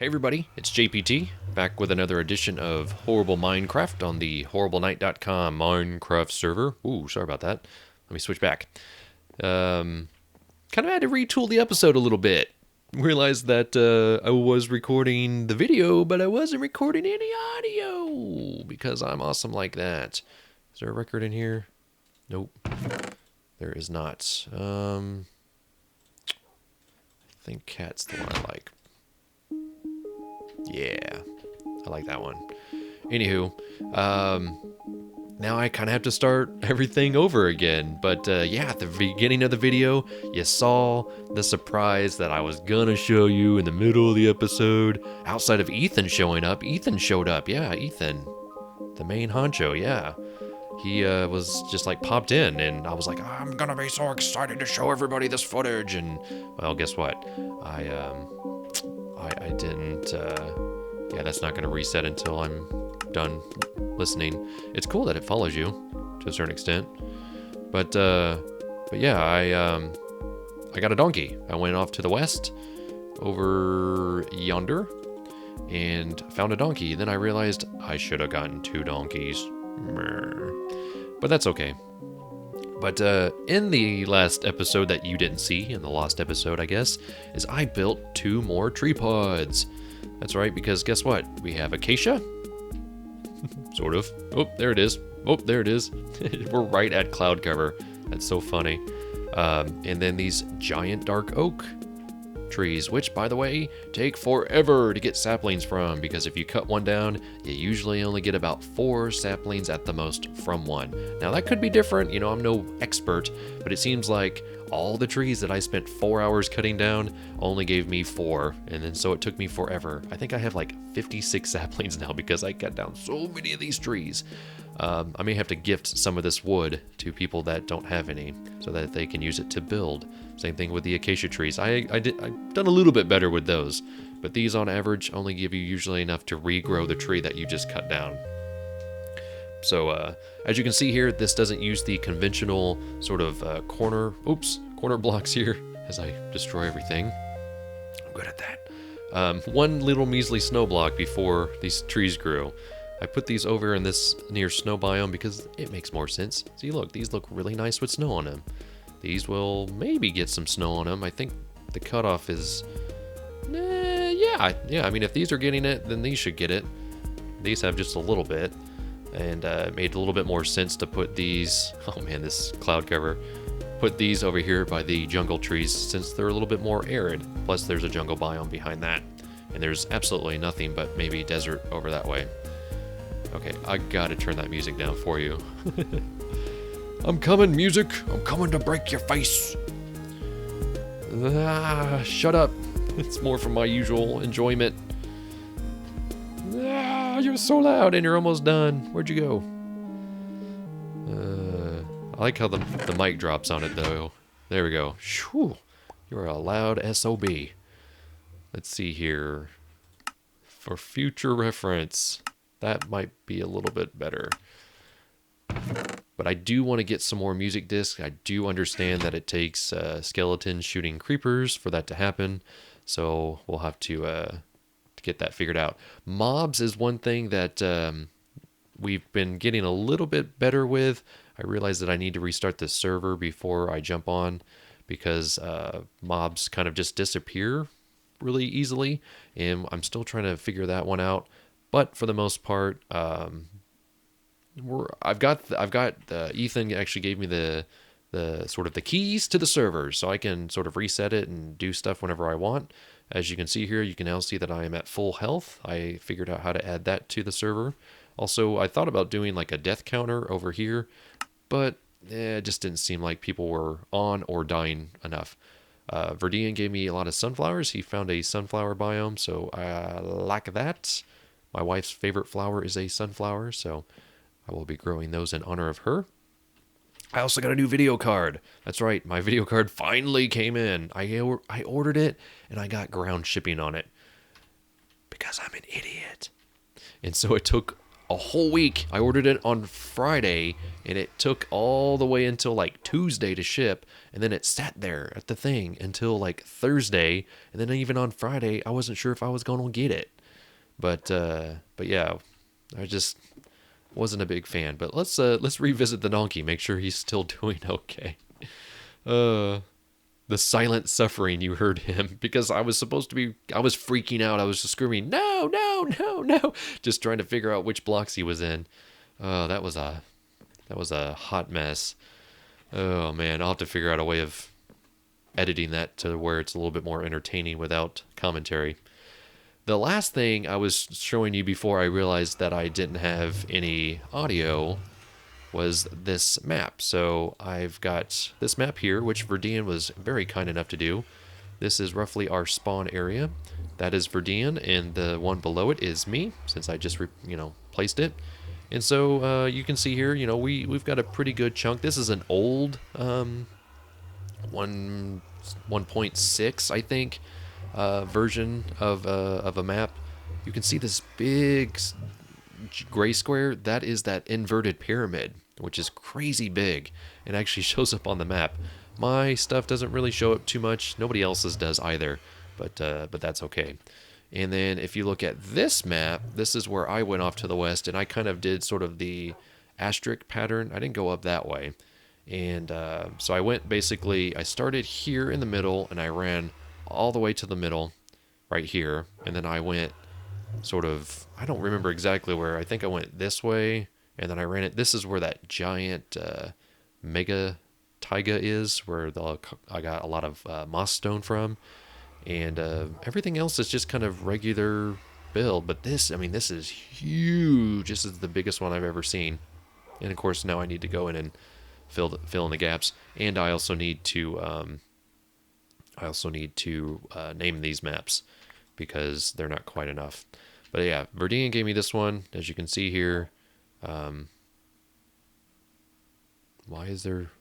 everybody, it's JPT, back with another edition of Horrible Minecraft on the HorribleKnight.com Minecraft server. Ooh, sorry about that. Let me switch back. Kind of had to retool the episode a little bit. Realized that I was recording the video, but I wasn't recording any audio, because I'm awesome like that. Is there a record in here? Nope. There is not. I think Cat's the one I like. Yeah, I like that one. Anywho, now I kind of have to start everything over again. But yeah, at the beginning of the video, you saw the surprise that I was gonna show you in the middle of the episode. Outside of Ethan showing up, Ethan showed up. Yeah, Ethan, the main honcho. Yeah, he was just like popped in, and I was like, I'm gonna be so excited to show everybody this footage. And well, guess what? I didn't, yeah, that's not going to reset until I'm done listening. It's cool that it follows you to a certain extent, but yeah, I got a donkey. I went off to the west over yonder and found a donkey. Then I realized I should have gotten 2 donkeys, but that's okay. But in the last episode that you didn't see, in the lost episode, I guess, is I built 2 more tree pods. That's right, because guess what? We have acacia. Sort of. Oh, there it is. Oh, there it is. We're right at cloud cover. That's so funny. And then these giant dark oak trees, which, by the way, take forever to get saplings from, because if you cut one down, you usually only get about 4 saplings at the most from one. Now that could be different, you know, I'm no expert, but it seems like all the trees that I spent 4 hours cutting down only gave me 4, and then so it took me forever. I think I have like 56 saplings now because I cut down so many of these trees. I may have to gift some of this wood to people that don't have any, so that they can use it to build. Same thing with the acacia trees. I've done a little bit better with those, but these on average only give you usually enough to regrow the tree that you just cut down. So as you can see here, this doesn't use the conventional sort of corner blocks here as I destroy everything. I'm good at that. One little measly snow block before these trees grew. I put these over in this near snow biome because it makes more sense. See, look, these look really nice with snow on them. These will maybe get some snow on them. I think the cutoff is, yeah. I mean, if these are getting it, then these should get it. These have just a little bit, and it made a little bit more sense to put these, oh man, this cloud cover, put these over here by the jungle trees since they're a little bit more arid. Plus there's a jungle biome behind that, and there's absolutely nothing but maybe desert over that way. Okay, I gotta turn that music down for you. I'm coming, music. I'm coming to break your face. Shut up. It's more for my usual enjoyment. You're so loud and you're almost done. Where'd you go? I like how the mic drops on it, though. There we go. Whew. You're a loud SOB. Let's see here. For future reference, that might be a little bit better. But I do want to get some more music discs. I do understand that it takes skeletons shooting creepers for that to happen. So we'll have to get that figured out. Mobs is one thing that we've been getting a little bit better with. I realize that I need to restart the server before I jump on, because mobs kind of just disappear really easily. And I'm still trying to figure that one out. But for the most part, I've got Ethan actually gave me the sort of the keys to the server, so I can sort of reset it and do stuff whenever I want. As you can see here, you can now see that I am at full health. I figured out how to add that to the server. Also, I thought about doing like a death counter over here, but it just didn't seem like people were on or dying enough. Verdian gave me a lot of sunflowers. He found a sunflower biome, so I like that. My wife's favorite flower is a sunflower, so I will be growing those in honor of her. I also got a new video card. That's right, my video card finally came in. I ordered it, and I got ground shipping on it, because I'm an idiot. And so it took a whole week. I ordered it on Friday, and it took all the way until like Tuesday to ship, and then it sat there at the thing until like Thursday, and then even on Friday, I wasn't sure if I was going to get it. But yeah, I just wasn't a big fan. But let's revisit the donkey, make sure he's still doing okay. Uh, the silent suffering you heard him because I was freaking out. I was just screaming, no, no, no, no, just trying to figure out which blocks he was in. That was a hot mess. Oh man, I'll have to figure out a way of editing that to where it's a little bit more entertaining without commentary. The last thing I was showing you before I realized that I didn't have any audio was this map. So I've got this map here, which Verdian was very kind enough to do. This is roughly our spawn area. That is Verdian, and the one below it is me, since I just placed it. And so you can see here, we've got a pretty good chunk. This is an old 1.6, I think, version of a map. You can see this big gray square. That is that inverted pyramid, which is crazy big. It actually shows up on the map. My stuff doesn't really show up too much. Nobody else's does either, but that's okay. And then if you look at this map, this is where I went off to the west, and I kind of did sort of the asterisk pattern. I didn't go up that way. And so I started here in the middle, and I ran all the way to the middle right here. And then I went I don't remember exactly where. I think I went this way, and then I ran it. This is where that giant mega taiga is, where I got a lot of moss stone from. And everything else is just kind of regular build. But this is huge. This is the biggest one I've ever seen. And of course, now I need to go in and fill in the gaps. And I also need to name these maps because they're not quite enough. But yeah, Verdian gave me this one, as you can see here. Why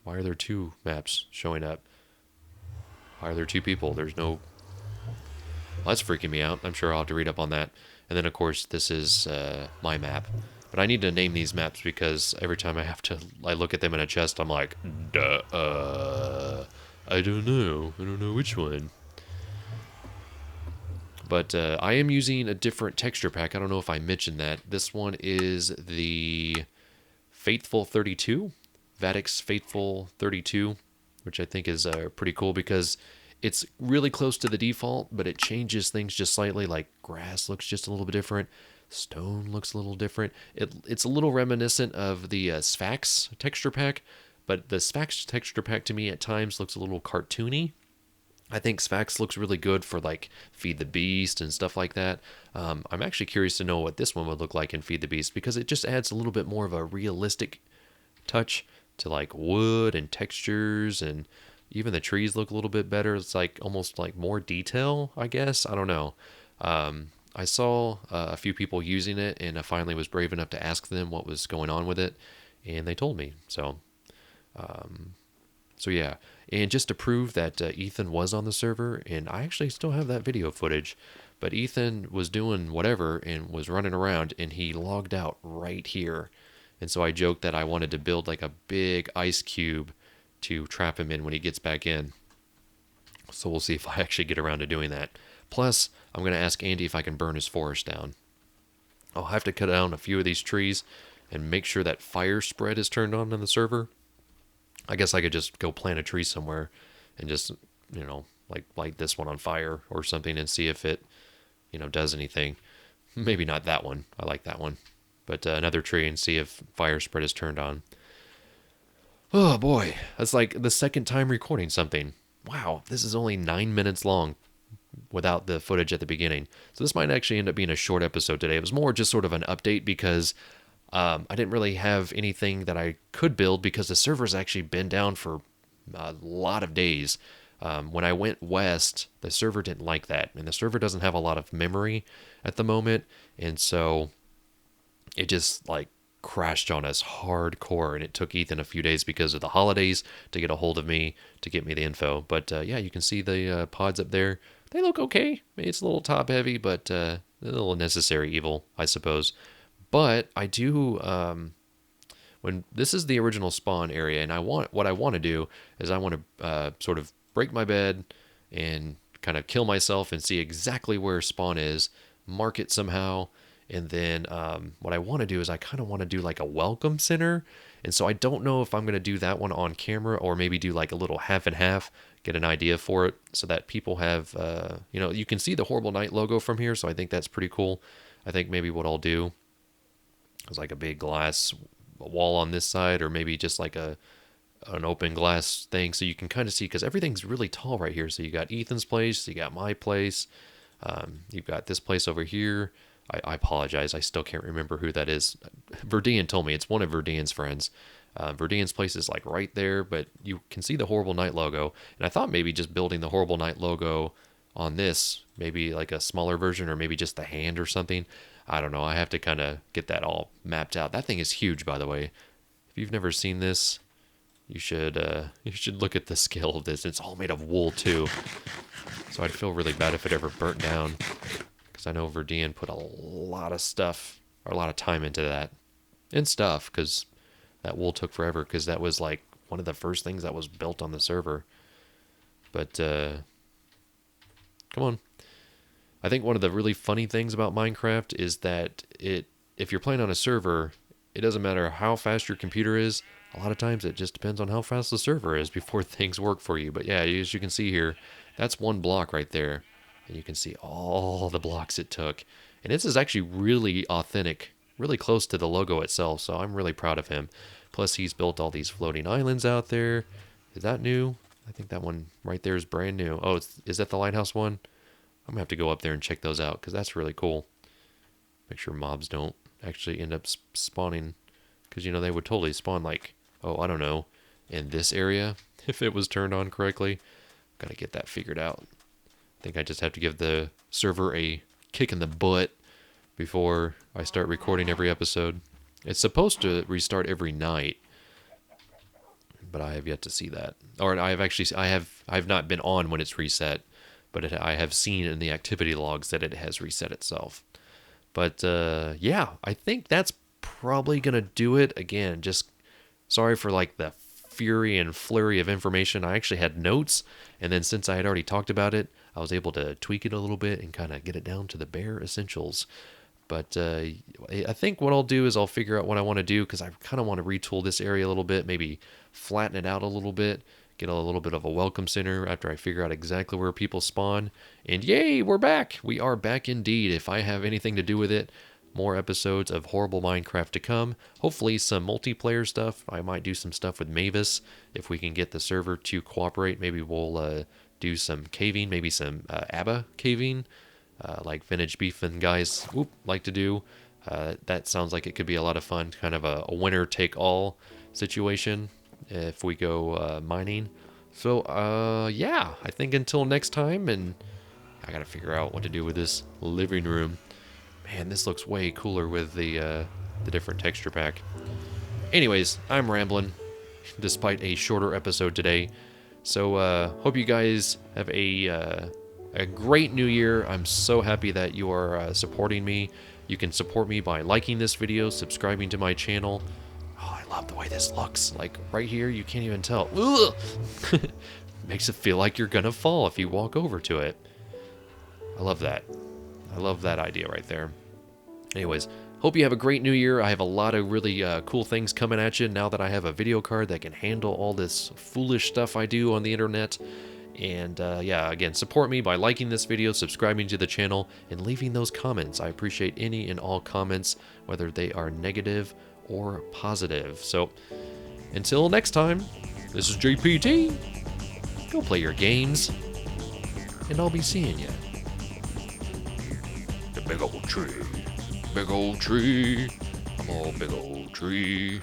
are there two maps showing up? Why are there two people? There's no... Well, that's freaking me out. I'm sure I'll have to read up on that. And then, of course, this is my map. But I need to name these maps because every time I look at them in a chest, I'm like, I don't know. I don't know which one. But I am using a different texture pack. I don't know if I mentioned that. This one is the Faithful 32, Vadix Faithful 32, which I think is pretty cool because it's really close to the default, but it changes things just slightly. Like grass looks just a little bit different. Stone looks a little different. It's a little reminiscent of the Sphax texture pack, but the Sphax texture pack to me at times looks a little cartoony. I think Sphax looks really good for like Feed the Beast and stuff like that. I'm actually curious to know what this one would look like in Feed the Beast because it just adds a little bit more of a realistic touch to like wood and textures, and even the trees look a little bit better. It's like almost like more detail, I guess. I don't know. I saw a few people using it, and I finally was brave enough to ask them what was going on with it, and they told me. So yeah. And just to prove that Ethan was on the server, and I actually still have that video footage, but Ethan was doing whatever and was running around, and he logged out right here. And so I joked that I wanted to build like a big ice cube to trap him in when he gets back in. So we'll see if I actually get around to doing that. Plus, I'm going to ask Andy if I can burn his forest down. I'll have to cut down a few of these trees and make sure that fire spread is turned on the server. I guess I could just go plant a tree somewhere and just, like light this one on fire or something and see if it, does anything. Maybe not that one. I like that one. But another tree and see if fire spread is turned on. Oh boy, that's like the second time recording something. Wow, this is only 9 minutes long without the footage at the beginning. So this might actually end up being a short episode today. It was more just sort of an update because I didn't really have anything that I could build because the server's actually been down for a lot of days. When I went west, the server didn't like that. And the server doesn't have a lot of memory at the moment. And so it just like crashed on us hardcore. And it took Ethan a few days because of the holidays to get a hold of me, to get me the info. But yeah, you can see the pods up there. They look okay. It's a little top heavy, but a little necessary evil, I suppose. But I do, when this is the original spawn area, and what I want to do is I want to sort of break my bed and kind of kill myself and see exactly where spawn is, mark it somehow, and then what I want to do is I kind of want to do like a welcome center. And so I don't know if I'm going to do that one on camera or maybe do like a little half and half, get an idea for it so that people have, you can see the Horrible Night logo from here. So I think that's pretty cool. I think maybe what I'll do is like a big glass wall on this side, or maybe just like an open glass thing so you can kind of see, because everything's really tall right here. So you got Ethan's place, you got my place, you've got this place over here. I apologize, I still can't remember who that is. Verdian told me it's one of Verdian's friends. Verdian's place is like right there, but you can see the Horrible Night logo. And I thought maybe just building the Horrible Night logo on this, maybe like a smaller version, or maybe just the hand or something. I don't know. I have to kind of get that all mapped out. That thing is huge, by the way. If you've never seen this, you should look at the scale of this. It's all made of wool too. So I'd feel really bad if it ever burnt down, because I know Verdian put a lot of stuff, or a lot of time into that and stuff, because that wool took forever, because that was like one of the first things that was built on the server. But come on. I think one of the really funny things about Minecraft is that if you're playing on a server, it doesn't matter how fast your computer is. A lot of times it just depends on how fast the server is before things work for you. But yeah, as you can see here, that's one block right there. And you can see all the blocks it took. And this is actually really authentic, really close to the logo itself. So I'm really proud of him. Plus he's built all these floating islands out there. Is that new? I think that one right there is brand new. Oh, is that the lighthouse one? I'm going to have to go up there and check those out, because that's really cool. Make sure mobs don't actually end up spawning, because, they would totally spawn like, oh, I don't know, in this area if it was turned on correctly. Got to get that figured out. I think I just have to give the server a kick in the butt before I start recording every episode. It's supposed to restart every night, but I have yet to see that. Or I've not been on when it's reset. But I have seen in the activity logs that it has reset itself. But yeah, I think that's probably going to do it. Again, just sorry for like the fury and flurry of information. I actually had notes, and then since I had already talked about it, I was able to tweak it a little bit and kind of get it down to the bare essentials. But I think what I'll do is I'll figure out what I want to do, because I kind of want to retool this area a little bit, maybe flatten it out a little bit, get a little bit of a welcome center after I figure out exactly where people spawn. And yay, we're back! We are back indeed. If I have anything to do with it, more episodes of Horrible Minecraft to come. Hopefully some multiplayer stuff. I might do some stuff with Mavis if we can get the server to cooperate. Maybe we'll do some caving, maybe some ABBA caving, like Vintage Beef and guys like to do. That sounds like it could be a lot of fun, kind of a winner-take-all situation if we go mining. So yeah, I think until next time, and I gotta figure out what to do with this living room. Man, this looks way cooler with the different texture pack. Anyways, I'm rambling despite a shorter episode today. So hope you guys have a great new year. I'm so happy that you are supporting me. You can support me by liking this video, subscribing to my channel. Oh, I love the way this looks. Like right here, you can't even tell. Ugh! Makes it feel like you're gonna fall if you walk over to it. I love that. I love that idea right there. Anyways, hope you have a great new year. I have a lot of really cool things coming at you now that I have a video card that can handle all this foolish stuff I do on the internet. And yeah, again, support me by liking this video, subscribing to the channel, and leaving those comments. I appreciate any and all comments, whether they are negative or positive. So until next time, this is JPT. Go play your games, and I'll be seeing you. The big old tree. Big old tree. I'm a big old tree.